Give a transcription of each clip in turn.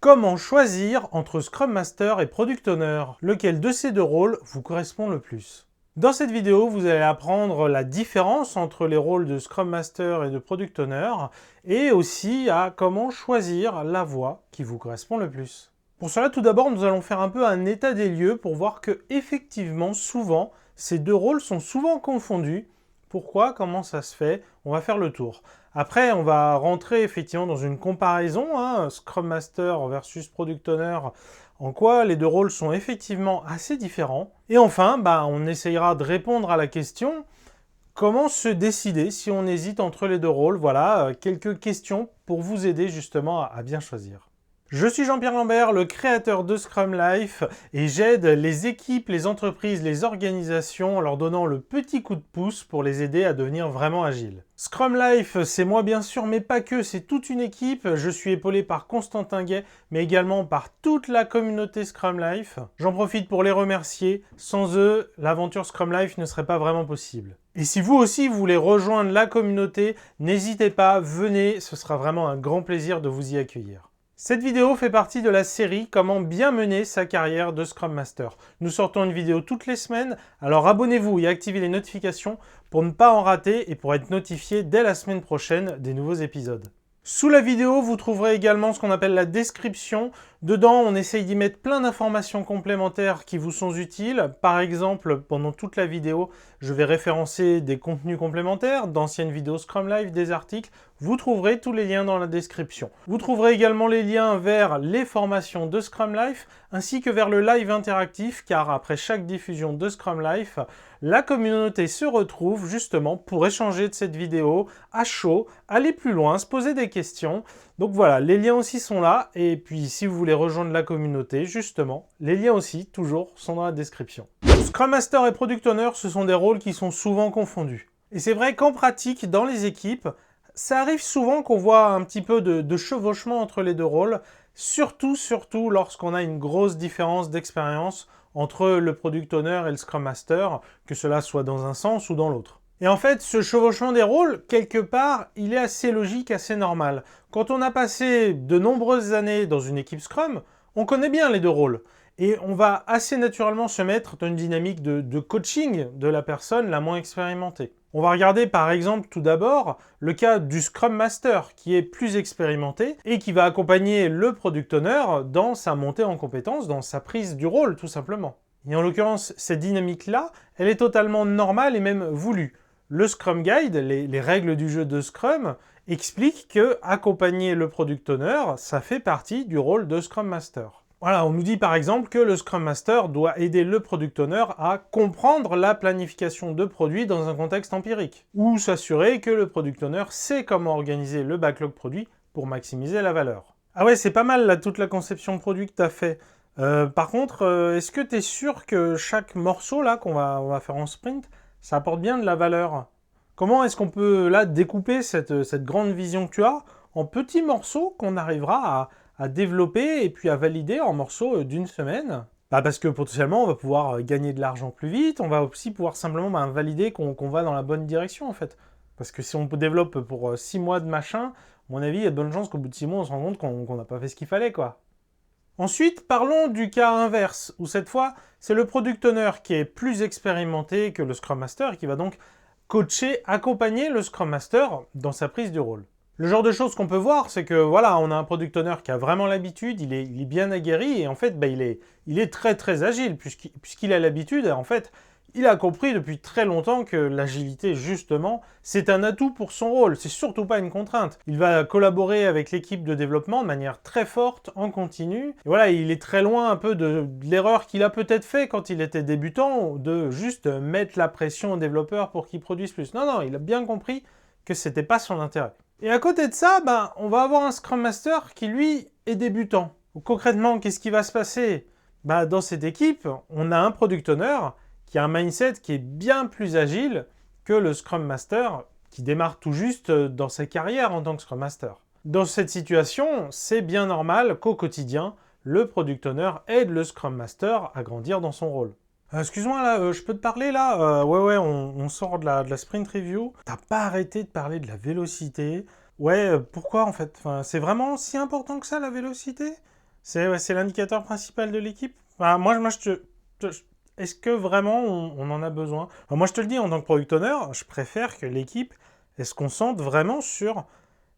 Comment choisir entre Scrum Master et Product Owner? Lequel de ces deux rôles vous correspond le plus? Dans cette vidéo, vous allez apprendre la différence entre les rôles de Scrum Master et de Product Owner et aussi à comment choisir la voie qui vous correspond le plus. Pour cela, tout d'abord, nous allons faire un peu un état des lieux pour voir que, effectivement, souvent, ces deux rôles sont souvent confondus. Pourquoi? Comment ça se fait? On va faire le tour. Après, on va rentrer effectivement dans une comparaison, Scrum Master versus Product Owner, en quoi les deux rôles sont effectivement assez différents. Et enfin, on essayera de répondre à la question comment se décider si on hésite entre les deux rôles. Voilà, quelques questions pour vous aider justement à bien choisir. Je suis Jean-Pierre Lambert, le créateur de Scrum Life, et j'aide les équipes, les entreprises, les organisations en leur donnant le petit coup de pouce pour les aider à devenir vraiment agiles. Scrum Life, c'est moi bien sûr, mais pas que, c'est toute une équipe. Je suis épaulé par Constantin Gay, mais également par toute la communauté Scrum Life. J'en profite pour les remercier. Sans eux, l'aventure Scrum Life ne serait pas vraiment possible. Et si vous aussi vous voulez rejoindre la communauté, n'hésitez pas, venez, ce sera vraiment un grand plaisir de vous y accueillir. Cette vidéo fait partie de la série Comment bien mener sa carrière de Scrum Master. Nous sortons une vidéo toutes les semaines, alors abonnez-vous et activez les notifications pour ne pas en rater et pour être notifié dès la semaine prochaine des nouveaux épisodes. Sous la vidéo, vous trouverez également ce qu'on appelle la description. Dedans, on essaye d'y mettre plein d'informations complémentaires qui vous sont utiles. Par exemple, pendant toute la vidéo, je vais référencer des contenus complémentaires, d'anciennes vidéos Scrum Life, des articles. Vous trouverez tous les liens dans la description. Vous trouverez également les liens vers les formations de Scrum Life, ainsi que vers le live interactif, car après chaque diffusion de Scrum Life, la communauté se retrouve justement pour échanger de cette vidéo à chaud, aller plus loin, se poser des questions. Donc voilà, les liens aussi sont là, et puis si vous voulez rejoindre la communauté, justement, les liens aussi, toujours, sont dans la description. Scrum Master et Product Owner, ce sont des rôles qui sont souvent confondus. Et c'est vrai qu'en pratique, dans les équipes, ça arrive souvent qu'on voit un petit peu de chevauchement entre les deux rôles, surtout lorsqu'on a une grosse différence d'expérience entre le Product Owner et le Scrum Master, que cela soit dans un sens ou dans l'autre. Et en fait, ce chevauchement des rôles, quelque part, il est assez logique, assez normal. Quand on a passé de nombreuses années dans une équipe Scrum, on connaît bien les deux rôles. Et on va assez naturellement se mettre dans une dynamique de coaching de la personne la moins expérimentée. On va regarder par exemple tout d'abord le cas du Scrum Master qui est plus expérimenté et qui va accompagner le Product Owner dans sa montée en compétence, dans sa prise du rôle tout simplement. Et en l'occurrence, cette dynamique-là, elle est totalement normale et même voulue. Le Scrum Guide, les règles du jeu de Scrum, expliquent que accompagner le Product Owner, ça fait partie du rôle de Scrum Master. Voilà, on nous dit par exemple que le Scrum Master doit aider le Product Owner à comprendre la planification de produits dans un contexte empirique, ou s'assurer que le Product Owner sait comment organiser le backlog produit pour maximiser la valeur. Ah ouais, c'est pas mal là, toute la conception produit que tu as fait. Par contre, est-ce que tu es sûr que chaque morceau là qu'on va faire en sprint, ça apporte bien de la valeur? Comment est-ce qu'on peut là découper cette grande vision que tu as en petits morceaux qu'on arrivera à développer et puis à valider en morceaux d'une semaine? Parce que potentiellement on va pouvoir gagner de l'argent plus vite, on va aussi pouvoir simplement valider qu'on va dans la bonne direction en fait. Parce que si on développe pour 6 mois de machin, à mon avis, il y a de bonnes chances qu'au bout de 6 mois on se rend compte qu'on n'a pas fait ce qu'il fallait quoi. Ensuite, parlons du cas inverse, où cette fois, c'est le Product Owner qui est plus expérimenté que le Scrum Master et qui va donc coacher, accompagner le Scrum Master dans sa prise du rôle. Le genre de choses qu'on peut voir, c'est que voilà, on a un Product Owner qui a vraiment l'habitude, il est bien aguerri et en fait, il est très agile puisqu'il a l'habitude. En fait, il a compris depuis très longtemps que l'agilité, justement, c'est un atout pour son rôle, c'est surtout pas une contrainte. Il va collaborer avec l'équipe de développement de manière très forte, en continu. Et voilà, il est très loin un peu de l'erreur qu'il a peut-être fait quand il était débutant, de juste mettre la pression aux développeurs pour qu'ils produisent plus. Non, il a bien compris que c'était pas son intérêt. Et à côté de ça, on va avoir un Scrum Master qui, lui, est débutant. Concrètement, qu'est-ce qui va se passer? Dans cette équipe, on a un Product Owner qui a un mindset qui est bien plus agile que le Scrum Master qui démarre tout juste dans sa carrière en tant que Scrum Master. Dans cette situation, c'est bien normal qu'au quotidien, le Product Owner aide le Scrum Master à grandir dans son rôle. Excuse-moi là, je peux te parler là? Ouais, on sort de la sprint review. T'as pas arrêté de parler de la vélocité. Ouais, pourquoi en fait? C'est vraiment si important que ça la vélocité? C'est l'indicateur principal de l'équipe? Est-ce que vraiment on en a besoin? Enfin, moi, je te le dis, en tant que product owner, je préfère que l'équipe, elle se concentre vraiment sur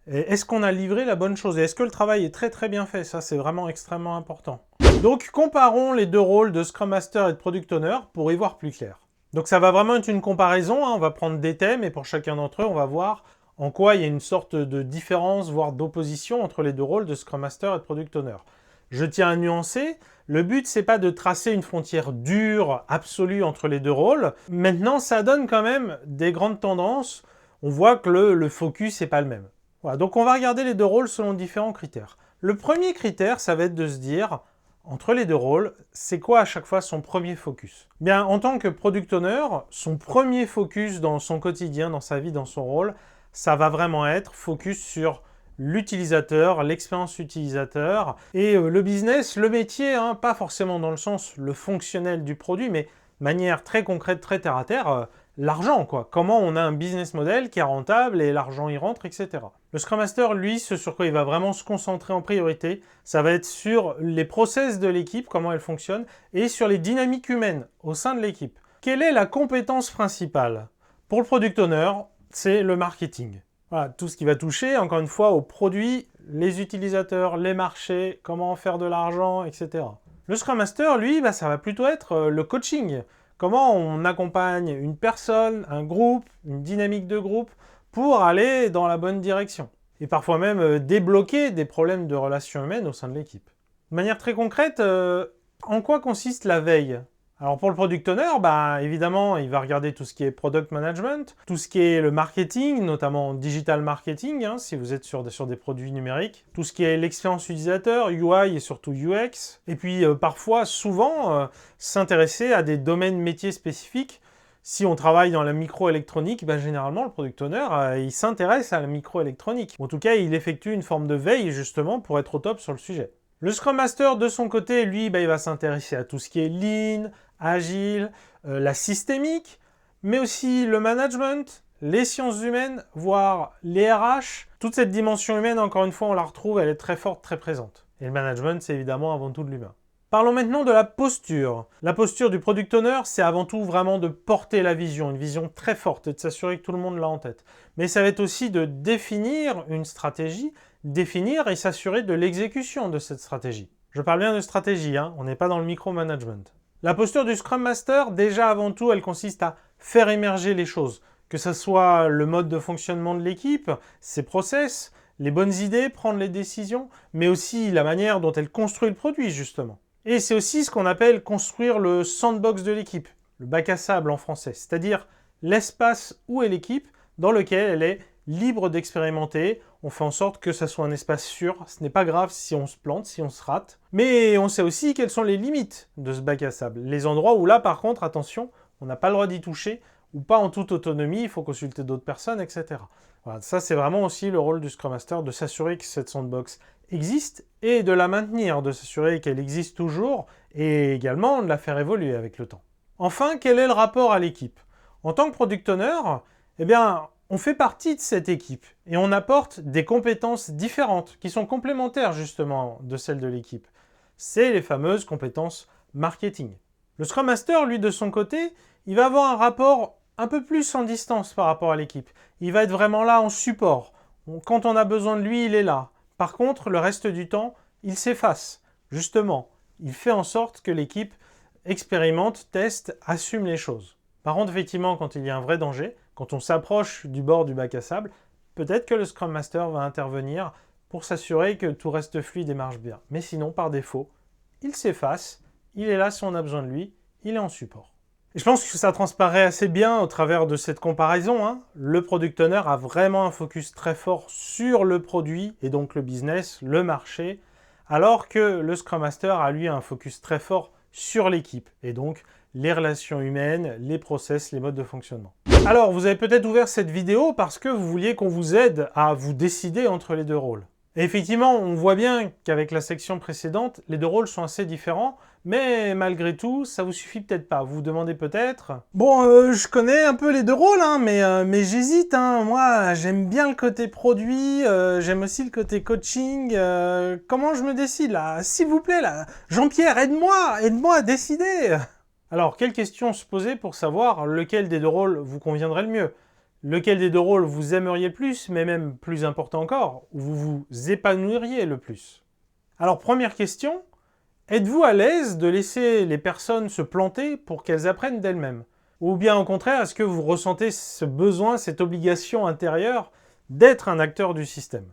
est-ce qu'on a livré la bonne chose et est-ce que le travail est très très bien fait? Ça, c'est vraiment extrêmement important. Donc, comparons les deux rôles de Scrum Master et de Product Owner pour y voir plus clair. Donc, ça va vraiment être une comparaison, hein. On va prendre des thèmes et pour chacun d'entre eux, on va voir en quoi il y a une sorte de différence, voire d'opposition entre les deux rôles de Scrum Master et de Product Owner. Je tiens à nuancer, le but c'est pas de tracer une frontière dure, absolue entre les deux rôles. Maintenant, ça donne quand même des grandes tendances. On voit que le focus n'est pas le même. Voilà, donc on va regarder les deux rôles selon différents critères. Le premier critère, ça va être de se dire, entre les deux rôles, c'est quoi à chaque fois son premier focus? Bien, en tant que product owner, son premier focus dans son quotidien, dans sa vie, dans son rôle, ça va vraiment être focus sur l'utilisateur, l'expérience utilisateur, et le business, le métier, hein, pas forcément dans le sens le fonctionnel du produit, mais de manière très concrète, très terre à terre, l'argent, quoi. Comment on a un business model qui est rentable et l'argent y rentre, etc. Le Scrum Master, lui, ce sur quoi il va vraiment se concentrer en priorité, ça va être sur les process de l'équipe, comment elle fonctionne, et sur les dynamiques humaines au sein de l'équipe. Quelle est la compétence principale? Pour le Product Owner, c'est le marketing. Voilà, tout ce qui va toucher, encore une fois, aux produits, les utilisateurs, les marchés, comment faire de l'argent, etc. Le Scrum Master, lui, ça va plutôt être le coaching. Comment on accompagne une personne, un groupe, une dynamique de groupe pour aller dans la bonne direction. Et parfois même débloquer des problèmes de relations humaines au sein de l'équipe. De manière très concrète, en quoi consiste la veille? Alors pour le product owner, évidemment, il va regarder tout ce qui est product management, tout ce qui est le marketing, notamment digital marketing, hein, si vous êtes sur des produits numériques, tout ce qui est l'expérience utilisateur, UI et surtout UX, et puis parfois, souvent, s'intéresser à des domaines métiers spécifiques. Si on travaille dans la microélectronique, généralement, le product owner, il s'intéresse à la microélectronique. En tout cas, il effectue une forme de veille, justement, pour être au top sur le sujet. Le Scrum Master, de son côté, lui, il va s'intéresser à tout ce qui est lean, agile, la systémique, mais aussi le management, les sciences humaines, voire les RH. Toute cette dimension humaine, encore une fois, on la retrouve, elle est très forte, très présente. Et le management, c'est évidemment avant tout de l'humain. Parlons maintenant de la posture. La posture du product owner, c'est avant tout vraiment de porter la vision, une vision très forte et de s'assurer que tout le monde l'a en tête. Mais ça va être aussi de définir une stratégie, définir et s'assurer de l'exécution de cette stratégie. Je parle bien de stratégie, hein, on n'est pas dans le micromanagement. La posture du Scrum Master, déjà avant tout, elle consiste à faire émerger les choses. Que ce soit le mode de fonctionnement de l'équipe, ses process, les bonnes idées, prendre les décisions, mais aussi la manière dont elle construit le produit, justement. Et c'est aussi ce qu'on appelle construire le sandbox de l'équipe, le bac à sable en français, c'est-à-dire l'espace où est l'équipe dans lequel elle est libre d'expérimenter. On fait en sorte que ça soit un espace sûr. Ce n'est pas grave si on se plante, si on se rate. Mais on sait aussi quelles sont les limites de ce bac à sable. Les endroits où là, par contre, attention, on n'a pas le droit d'y toucher, ou pas en toute autonomie, il faut consulter d'autres personnes, etc. Voilà, ça, c'est vraiment aussi le rôle du Scrum Master, de s'assurer que cette sandbox existe et de la maintenir, de s'assurer qu'elle existe toujours et également de la faire évoluer avec le temps. Enfin, quel est le rapport à l'équipe? En tant que product owner, on fait partie de cette équipe et on apporte des compétences différentes qui sont complémentaires justement de celles de l'équipe. C'est les fameuses compétences marketing. Le Scrum Master, lui, de son côté, il va avoir un rapport un peu plus en distance par rapport à l'équipe. Il va être vraiment là en support. Quand on a besoin de lui, il est là. Par contre, le reste du temps, il s'efface. Justement, il fait en sorte que l'équipe expérimente, teste, assume les choses. Par contre, effectivement, quand il y a un vrai danger, quand on s'approche du bord du bac à sable, peut-être que le Scrum Master va intervenir pour s'assurer que tout reste fluide et marche bien. Mais sinon, par défaut, il s'efface, il est là si on a besoin de lui, il est en support. Et je pense que ça transparaît assez bien au travers de cette comparaison, hein. Le Product Owner a vraiment un focus très fort sur le produit, et donc le business, le marché, alors que le Scrum Master a lui un focus très fort sur l'équipe, et donc les relations humaines, les process, les modes de fonctionnement. Alors, vous avez peut-être ouvert cette vidéo parce que vous vouliez qu'on vous aide à vous décider entre les deux rôles. Et effectivement, on voit bien qu'avec la section précédente, les deux rôles sont assez différents, mais malgré tout, ça vous suffit peut-être pas. Vous vous demandez peut-être... Bon, je connais un peu les deux rôles, hein, mais j'hésite. Hein. Moi, j'aime bien le côté produit, j'aime aussi le côté coaching. Comment je me décide, là? S'il vous plaît, là, Jean-Pierre, aide-moi à décider. Alors, quelle question se poser pour savoir lequel des deux rôles vous conviendrait le mieux? Lequel des deux rôles vous aimeriez le plus, mais même plus important encore, où vous vous épanouiriez le plus? Alors, première question, êtes-vous à l'aise de laisser les personnes se planter pour qu'elles apprennent d'elles-mêmes? Ou bien au contraire, est-ce que vous ressentez ce besoin, cette obligation intérieure d'être un acteur du système?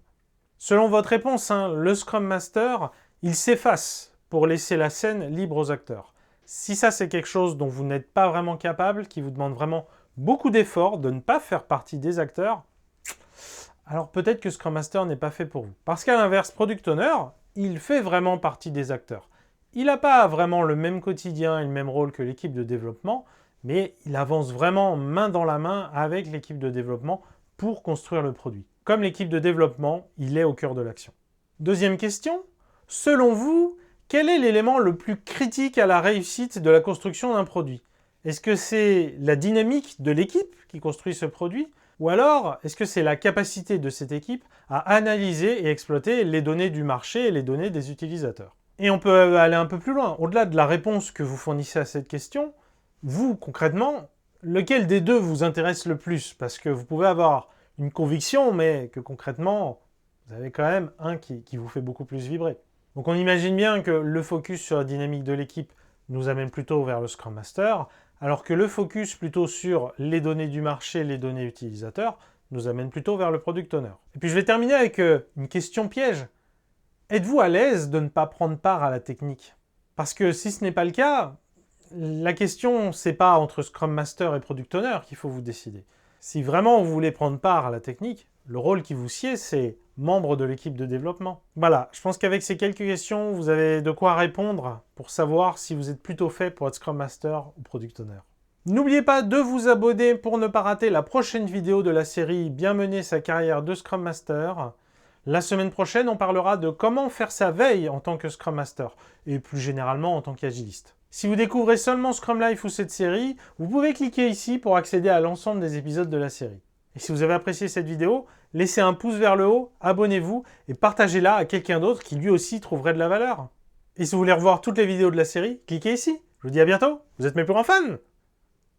Selon votre réponse, hein, le Scrum Master, il s'efface pour laisser la scène libre aux acteurs. Si ça c'est quelque chose dont vous n'êtes pas vraiment capable, qui vous demande vraiment beaucoup d'efforts de ne pas faire partie des acteurs, alors peut-être que Scrum Master n'est pas fait pour vous. Parce qu'à l'inverse, Product Owner, il fait vraiment partie des acteurs. Il n'a pas vraiment le même quotidien et le même rôle que l'équipe de développement, mais il avance vraiment main dans la main avec l'équipe de développement pour construire le produit. Comme l'équipe de développement, il est au cœur de l'action. Deuxième question, selon vous, quel est l'élément le plus critique à la réussite de la construction d'un produit? Est-ce que c'est la dynamique de l'équipe qui construit ce produit? Ou alors, est-ce que c'est la capacité de cette équipe à analyser et exploiter les données du marché et les données des utilisateurs? Et on peut aller un peu plus loin. Au-delà de la réponse que vous fournissez à cette question, vous, concrètement, lequel des deux vous intéresse le plus? Parce que vous pouvez avoir une conviction, mais que concrètement, vous avez quand même un qui vous fait beaucoup plus vibrer. Donc on imagine bien que le focus sur la dynamique de l'équipe nous amène plutôt vers le Scrum Master, alors que le focus plutôt sur les données du marché, les données utilisateurs, nous amène plutôt vers le Product Owner. Et puis je vais terminer avec une question piège. Êtes-vous à l'aise de ne pas prendre part à la technique? Parce que si ce n'est pas le cas, la question, c'est pas entre Scrum Master et Product Owner qu'il faut vous décider. Si vraiment vous voulez prendre part à la technique, le rôle qui vous sied, c'est membre de l'équipe de développement. Voilà, je pense qu'avec ces quelques questions, vous avez de quoi répondre pour savoir si vous êtes plutôt fait pour être Scrum Master ou Product Owner. N'oubliez pas de vous abonner pour ne pas rater la prochaine vidéo de la série Bien mener sa carrière de Scrum Master. La semaine prochaine, on parlera de comment faire sa veille en tant que Scrum Master, et plus généralement en tant qu'agiliste. Si vous découvrez seulement Scrum Life ou cette série, vous pouvez cliquer ici pour accéder à l'ensemble des épisodes de la série. Et si vous avez apprécié cette vidéo, laissez un pouce vers le haut, abonnez-vous et partagez-la à quelqu'un d'autre qui lui aussi trouverait de la valeur. Et si vous voulez revoir toutes les vidéos de la série, cliquez ici. Je vous dis à bientôt, vous êtes mes plus grands fans!